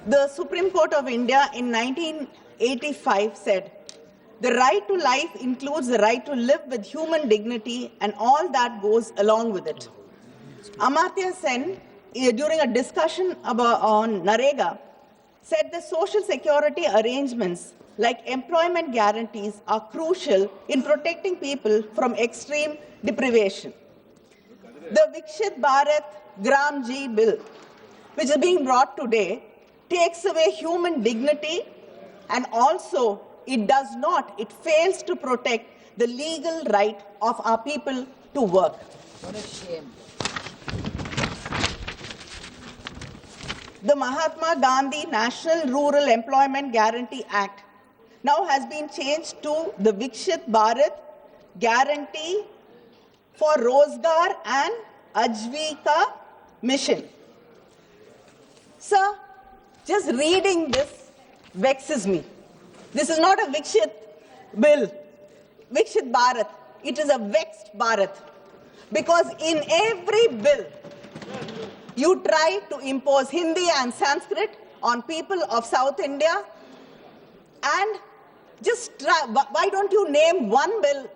The Supreme Court of India in 1985 said, "The right to life includes the right to live with human dignity and all that goes along with it." Amartya Sen, during a discussion on Narega, said the social security arrangements like employment guarantees are crucial in protecting people from extreme deprivation. The Viksit Bharat Gramji Bill, which is being brought today, takes away human dignity, and also it fails to protect the legal right of our people to work. What a shame. The Mahatma Gandhi National Rural Employment Guarantee Act now has been changed to the Viksit Bharat Guarantee for Rozgar and Ajivika Mission. Sir, just reading this vexes me. This is not a Viksit bill, Viksit Bharat. It is a vexed Bharat. Because in every bill, you try to impose Hindi and Sanskrit on people of South India, and just try, why don't you name one bill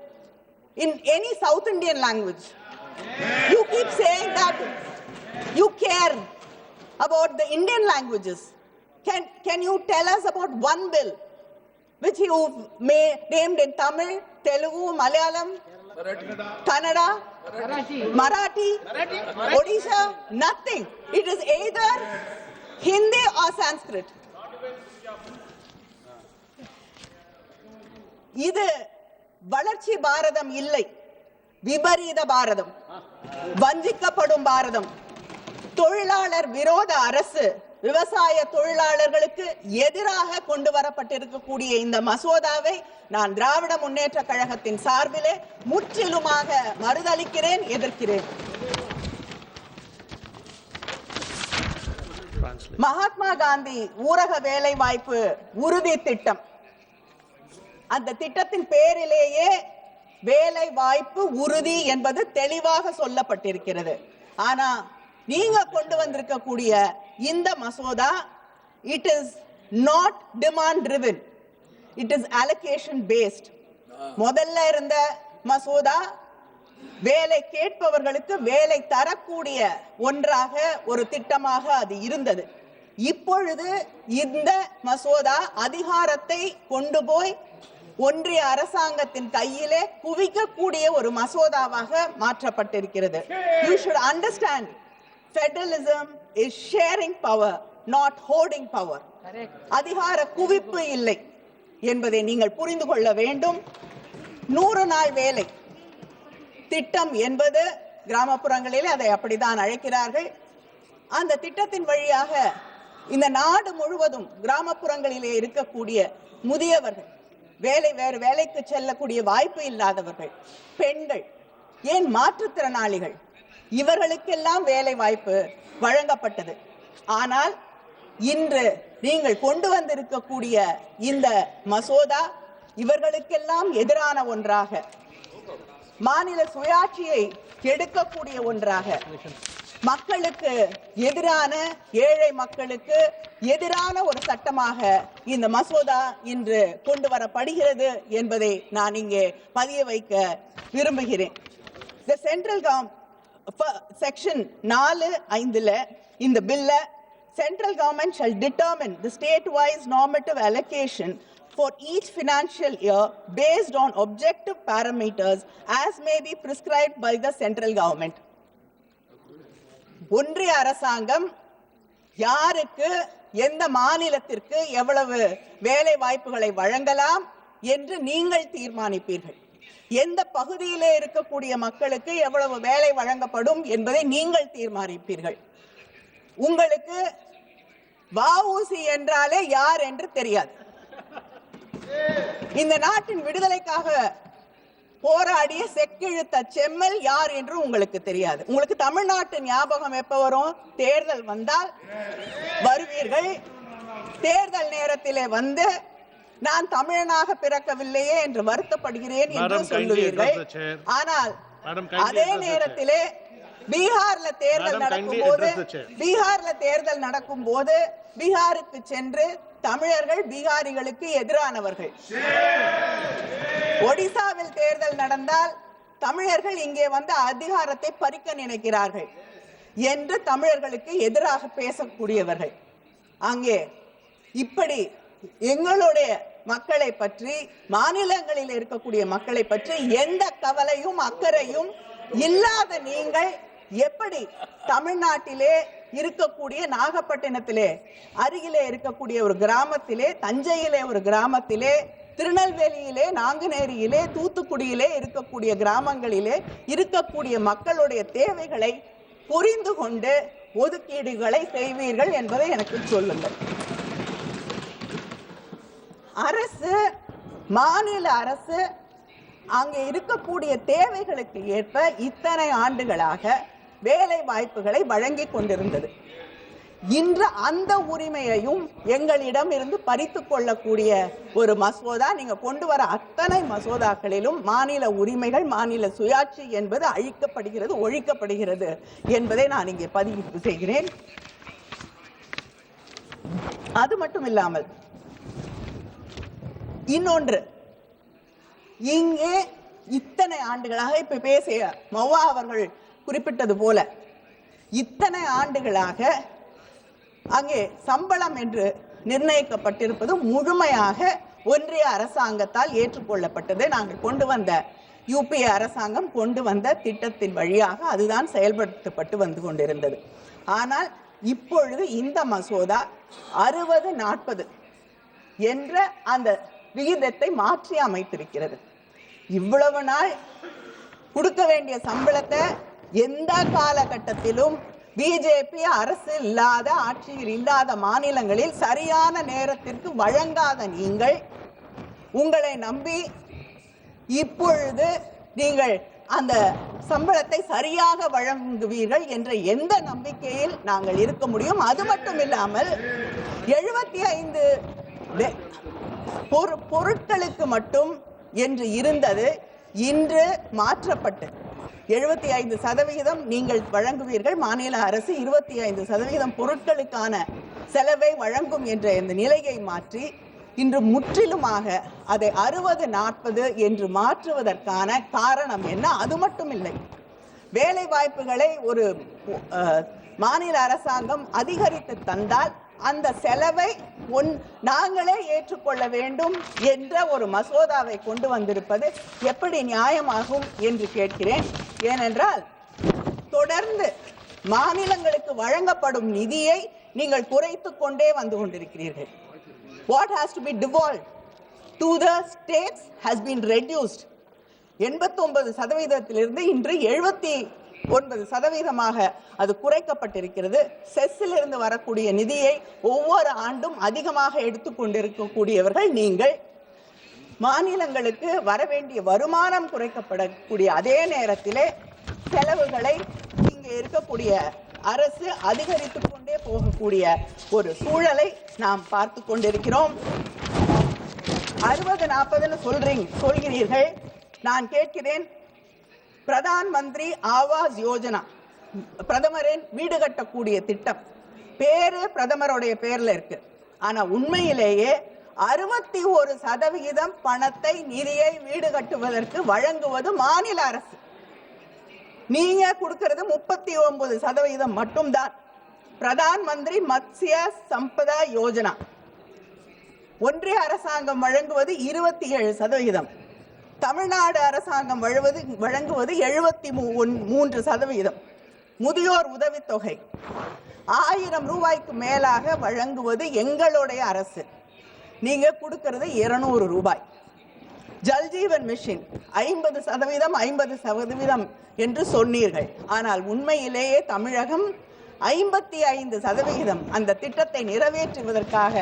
in any South Indian language? You keep saying that you care about the Indian languages. Can you tell us about one bill which you may named in Tamil, Telugu, Malayalam, Kannada, Marathi, Odisha? Nothing. It is either Hindi or Sanskrit. இது வளர்ச்சி பாரதம் இல்லை, விபரீத பாரதம், வஞ்சிக்கப்படும் பாரதம். தொழிலாளர் விரோத அரசு விவசாய தொழிலாளர்களுக்கு எதிராக கொண்டு வரப்பட்டிருக்கக்கூடிய இந்த மசோதாவை நான் திராவிட முன்னேற்ற கழகத்தின் சார்பிலே முற்றிலுமாக மறுதலிக்கிறேன், எதிர்க்கிறேன். மகாத்மா காந்தி ஊரக வேலை வாய்ப்பு உறுதி திட்டம், அந்த திட்டத்தின் பேரிலேயே வேலை வாய்ப்பு உறுதி என்பது தெளிவாக சொல்லப்பட்டிருக்கிறது. ஆனா நீங்க கொண்டு வந்திருக்கக்கூடிய இந்த மசோதா, it is not demand driven, it is allocation based. முதல்ல இருந்த மசோதா வேலை கேட்பவர்களுக்கு வேலை தரக்கூடிய ஒன்றாக ஒரு திட்டமாக அது இருந்தது. இப்பொழுது இந்த மசோதா அதிகாரத்தை கொண்டு போய் ஒன்றிய அரசாங்கத்தின் கையிலே குவிக்கக்கூடிய ஒரு மசோதாவாக மாற்றப்பட்டிருக்கிறது. You should understand, federalism is sharing power, not hoarding power. அதிகார குவிப்பு இல்லை என்பதை நீங்கள் புரிந்து கொள்ள வேண்டும். 100 நாள் வேலை திட்டம் என்பது கிராமப்புறங்களில் அதை அப்படித்தான் அழைக்கிறார்கள். அந்த திட்டத்தின் வழியாக இந்த நாடு முழுவதும் கிராமப்புறங்களிலே இருக்கக்கூடிய முதியவர்கள், வேறு வேலைக்கு செல்லக்கூடிய வாய்ப்பு இல்லாதவர்கள், பெண்கள், ஏன் மாற்றுத்திறனாளிகள், இவர்களுக்கெல்லாம் வேலை வாய்ப்பு வழங்கப்பட்டது. ஆனால் இன்று நீங்கள் கொண்டு வந்திருக்கக்கூடிய இந்த மசோதா இவர்களுக்கெல்லாம் எதிரான ஒன்றாக, மாநில சுயாட்சியை கெடுக்கக்கூடிய ஒன்றாக, மக்களுக்கு எதிரான, ஏழை மக்களுக்கு எதிரான ஒரு சட்டமாக இந்த மசோதா இன்று கொண்டு வரப்படுகிறது என்பதை நான் இங்கே பதிய வைக்க விரும்புகிறேன். The central government section 4(5) இந்த பில்ல, central government shall determine the state-wise normative allocation for each financial year based on objective parameters as may be prescribed by the central government. ஒன்றிய அரசாங்கம் யாருக்கு, எந்த மாநிலத்திற்கு எவ்வளவு வேலை வாய்ப்புகளை வழங்கலாம் என்று நீங்கள் தீர்மானிப்பீர்கள். எந்த பகுதியிலே இருக்கக்கூடிய மக்களுக்கு எவ்வளவு வேலை வழங்கப்படும் என்பதை நீங்கள் தீர்மானிப்பீர்கள். உங்களுக்கு வஉசி என்றாலே யார் என்று தெரியாது. இந்த நாட்டின் விடுதலைக்காக போராடிய செக்கிழுத்த செம்மல் யார் என்று உங்களுக்கு தெரியாது. உங்களுக்கு தமிழ்நாட்டு ஞாபகம் எப்ப வரும்? தேர்தல் வந்தால் வருவீர்கள். தேர்தல் நேரத்திலே வந்து நான் தமிழனாக பிறக்கவில்லையே என்று வருத்தப்படுகிறேன் என்று சொல்லுவீர்கள். ஆனால் அதே நேரத்திலே பீகார்ல தேர்தல் நடக்கும் போது பீகாருக்கு சென்று தமிழர்கள் பீகாரிகளுக்கு எதிரானவர்கள். ஒடிசாவில் தேர்தல் நடந்தால் தமிழர்கள் இங்கே வந்து அதிகாரத்தை பறிக்க நினைக்கிறார்கள் என்று தமிழர்களுக்கு எதிராக பேசக்கூடியவர்கள். அங்கே இப்படி எங்களுடைய மக்களை பற்றி, மாநிலங்களில் இருக்கக்கூடிய மக்களை பற்றி எந்த கவலையும் அக்கறையும் இல்லாத நீங்கள் எப்படி தமிழ்நாட்டிலே இருக்கக்கூடிய நாகப்பட்டினத்திலே அருகிலே இருக்கக்கூடிய ஒரு கிராமத்திலே, தஞ்சையிலே ஒரு கிராமத்திலே, திருநெல்வேலியிலே, நாங்குநேரியிலே, தூத்துக்குடியிலே இருக்கக்கூடிய கிராமங்களிலே இருக்கக்கூடிய மக்களுடைய தேவைகளை புரிந்து கொண்டு ஒதுக்கீடுகளை செய்வீர்கள் என்பதை எனக்கு சொல்லுங்கள். அரசு, மாநில அரசு அங்கே இருக்கக்கூடிய தேவைகளுக்கு ஏற்ப இத்தனை ஆண்டுகளாக வேலை வாய்ப்புகளை வழங்கி கொண்டிருந்தது. இன்று அந்த உரிமையையும் எங்களிடம் இருந்து பறித்துக் கொள்ளக்கூடிய ஒரு மசோதா, நீங்க கொண்டு வர அத்தனை மசோதாக்களிலும் மாநில உரிமைகள், மாநில சுயாட்சி என்பது அழிக்கப்படுகிறது, ஒழிக்கப்படுகிறது என்பதை நான் இங்கே பதிவு செய்கிறேன். அது மட்டும் இல்லாமல் இன்னொன்று, இங்கே இத்தனை ஆண்டுகளாக இப்ப பேசிய மௌவா அவர்கள் குறிப்பிட்டது போல இத்தனை ஆண்டுகளாக அங்கே சம்பளம் என்று நிர்ணயிக்கப்பட்டிருப்பது முழுமையாக ஒன்றிய அரசாங்கத்தால் ஏற்றுக்கொள்ளப்பட்டது. நாங்கள் கொண்டு வந்த யூபிஏ அரசாங்கம் கொண்டு வந்த திட்டத்தின் வழியாக அதுதான் செயல்படுத்தப்பட்டு வந்து கொண்டிருந்தது. ஆனால் இப்பொழுது இந்த மசோதா 60-40 என்ற அந்த விகிதத்தை மாற்றி அமைத்திருக்கிறது. இவ்வளவு நாள் கொடுக்க வேண்டிய சம்பளத்தை எந்த காலகட்டத்திலும் பிஜேபி அரசு இல்லாத, ஆட்சியில் இல்லாத மாநிலங்களில் சரியான நேரத்திற்கு வழங்காத நீங்கள், உங்களை நம்பி இப்பொழுது நீங்கள் அந்த சம்பளத்தை சரியாக வழங்குவீர்கள் என்ற எந்த நம்பிக்கையில் நாங்கள் இருக்க முடியும்? அது மட்டும் இல்லாமல் 75 பொருட்களுக்கு மட்டும் என்று இருந்தது இன்று மாற்றப்பட்டு 75% நீங்கள் வழங்குவீர்கள், மாநில அரசு 25% பொருட்களுக்கான செலவை வழங்கும் என்ற இந்த நிலையை மாற்றி இன்று முற்றிலுமாக அதை 60-40 என்று மாற்றுவதற்கான காரணம் என்ன? அது மட்டும் இல்லை, வேலை வாய்ப்புகளை ஒரு மாநில அரசாங்கம் அதிகரித்து தந்தால் அந்த செலவை நாங்களே ஏற்றுக்கொள்ள வேண்டும் என்ற ஒரு மசோதாவை கொண்டு வந்திருப்பது எப்படி நியாயமாகும் என்று கேட்கிறேன். ஏனென்றால் தொடர்ந்து மாநிலங்களுக்கு வழங்கப்படும் நிதியை நீங்கள் குறைத்துக் கொண்டே வந்து கொண்டிருக்கிறீர்கள். What has to be devolved to the states has been reduced. 89% இன்று 79% அது குறைக்கப்பட்டிருக்கிறது. செஸ்ஸில் இருந்து வரக்கூடிய நிதியை ஒவ்வொரு ஆண்டும் அதிகமாக எடுத்துக்கொண்டிருக்கக்கூடியவர்கள் நீங்கள். மாநிலங்களுக்கு வரவேண்டிய வருமானம் குறைக்கப்படக்கூடிய அதே நேரத்திலே செலவுகளை இங்கே இருக்கக்கூடிய அரசு அதிகரித்துக் கொண்டே போகக்கூடிய ஒரு சூழலை நாம் பார்த்து கொண்டிருக்கிறோம். 60-40 சொல்கிறீர்கள். நான் கேட்கிறேன், பிரதான் மந்திரி ஆவாஸ் யோஜனா, பிரதமரின் வீடு கட்டக்கூடிய திட்டம், பேரு பிரதமருடைய பேர்ல இருக்கு. ஆனா உண்மையிலேயே 61% பணத்தை, நிதியை வீடு கட்டுவதற்கு வழங்குவது மாநில அரசு. நீங்க கொடுக்கிறது 39% மட்டும்தான். பிரதான் மந்திரி மத்ஸ்ய சம்பதா யோஜனா ஒன்றிய அரசாங்கம் வழங்குவது 27%. தமிழ்நாடு அரசாங்கம் வழங்குவது 73%. முதியோர் உதவித்தொகை 1000 ரூபாய்க்கு மேலாக வழங்குவது எங்களுடைய அரசு. நீங்க கொடுக்கிறது 200 ரூபாய். ஜல்ஜீவன் மிஷன் 50%, 50% என்று சொன்னீர்கள். ஆனால் உண்மையிலேயே தமிழகம் 55% அந்த திட்டத்தை நிறைவேற்றுவதற்காக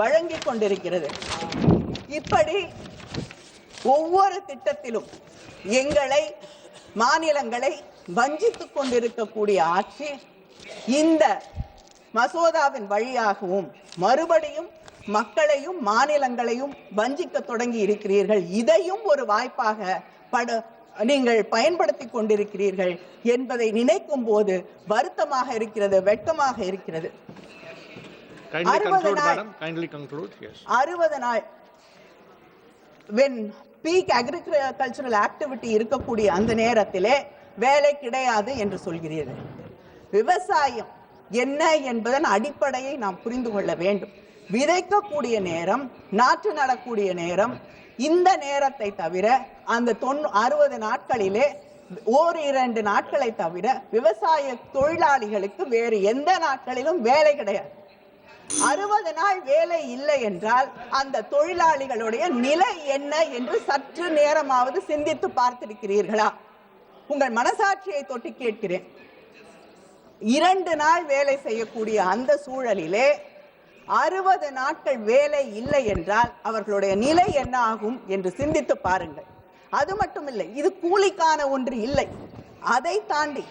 வழங்கி கொண்டிருக்கிறது. இப்படி ஒவ்வொரு திட்டத்திலும் எங்களை, மாநிலங்களை வஞ்சித்துக் கொண்டிருக்கக்கூடிய ஆட்சி இந்த மசோதாவின் வழியாகவும் மறுபடியும் மக்களையும் மாநிலங்களையும் வஞ்சிக்க தொடங்கி இருக்கிறீர்கள். இதையும் ஒரு வாய்ப்பாக நீங்கள் பயன்படுத்தி கொண்டிருக்கிறீர்கள் என்பதை நினைக்கும் போது வருத்தமாக இருக்கிறது, வெட்கமாக இருக்கிறது. 60 நாள் when peak agricultural activity இருக்கக்கூடிய அந்த நேரத்திலே வேலை கிடையாது என்று சொல்கிறீர்கள். விவசாயம் என்ன என்பதன் அடிப்படையை நாம் புரிந்து கொள்ள வேண்டும். விதைக்கக்கூடிய நேரம், நாற்று நடக்கூடிய நேரம், இந்த நேரத்தை தவிர அந்த 60 நாட்களிலே ஓரிரண்டு நாட்களை தவிர விவசாய தொழிலாளிகளுக்கு வேறு எந்த நாட்களிலும் வேலை கிடையாது. 60 நாள் வேலை இல்லை என்றால் அந்த தொழிலாளிகளுடைய நிலை என்ன என்று சற்று நேரமாவது சிந்தித்து பார்த்திருக்கிறீர்களா? உங்கள் மனசாட்சியை தொட்டு கேட்கிறேன். 2 நாள் வேலை செய்யக்கூடிய அந்த சூழலிலே 60 நாட்கள் வேலை இல்லை என்றால் அவர்களுடைய நிலை என்ன ஆகும் என்று சிந்தித்து பாருங்கள். அது மட்டுமில்லை, இது கூலிக்கான ஒன்று இல்லை. அதை தாண்டி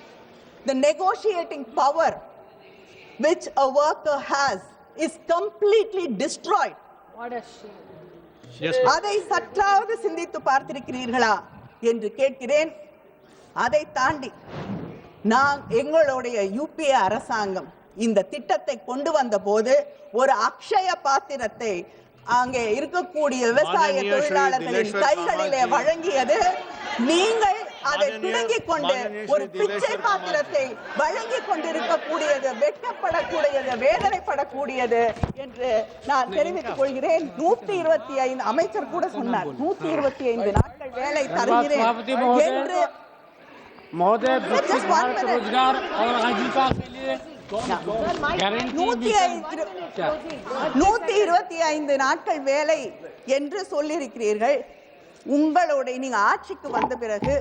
the negotiating power which a worker has is completely destroyed. அதை சற்றாவது சிந்தித்து பார்த்திருக்கிறீர்களா என்று கேட்கிறேன். அதை தாண்டி எங்களுடைய யூபிஏ அரசாங்கம் இந்த திட்டத்தை கொண்டு வந்த போது ஒரு அக்ஷய பாத்திரத்தை அங்கே இருக்கக்கூடிய விவசாய தொழிலாளர்களின் கைகளிலே வழங்கியது. நீங்கள் அதை பிடுங்கிக் கொண்டு ஒரு பிச்சை பாத்திரத்தை வழங்கிக் கொண்டிருக்கக்கூடியது வெட்கப்படக்கூடியது, வேதனைப்படக்கூடியது என்று நான் தெரிவித்துக் கொள்கிறேன். 125 அமைச்சர் கூட சொன்னார் 125 நாட்கள் வேலை தருகிறேன் என்று. 125 நாட்கள் வேலை என்று சொல்லியிருக்கிறீர்கள். உங்களுடைய நீங்க ஆட்சிக்கு வந்த பிறகு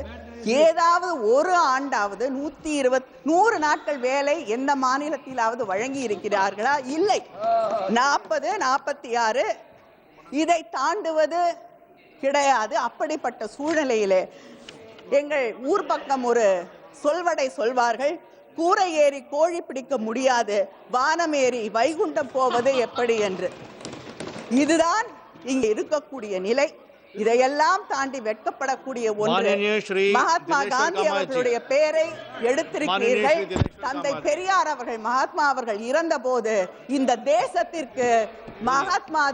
ஏதாவது ஒரு ஆண்டாவது 100 நாட்கள் வேலை எந்த மாநிலத்திலாவது வழங்கி இருக்கிறார்களா? இல்லை. 40, 46 இதை தாண்டுவது கிடையாது. அப்படிப்பட்ட சூழ்நிலையிலே எங்கள் ஊர் பக்கம் ஒரு சொல்வடை சொல்வார்கள், கூரை ஏறி கோழி பிடிக்க முடியாது, வானம் ஏறி வைகுண்டம் போவது எப்படி என்று. இதுதான் இங்கே இருக்கக்கூடிய நிலை. இதையெல்லாம் தாண்டி வெட்கப்படக்கூடிய ஒன்று, மகாத்மா காந்தி அவர்களுடைய பெயரை எடுத்திருக்கிறீர்கள். தந்தை பெரியார் அவர்கள், மகாத்மா அவர்கள் இறந்த போது இந்த தேசத்திற்கு மகாத்மா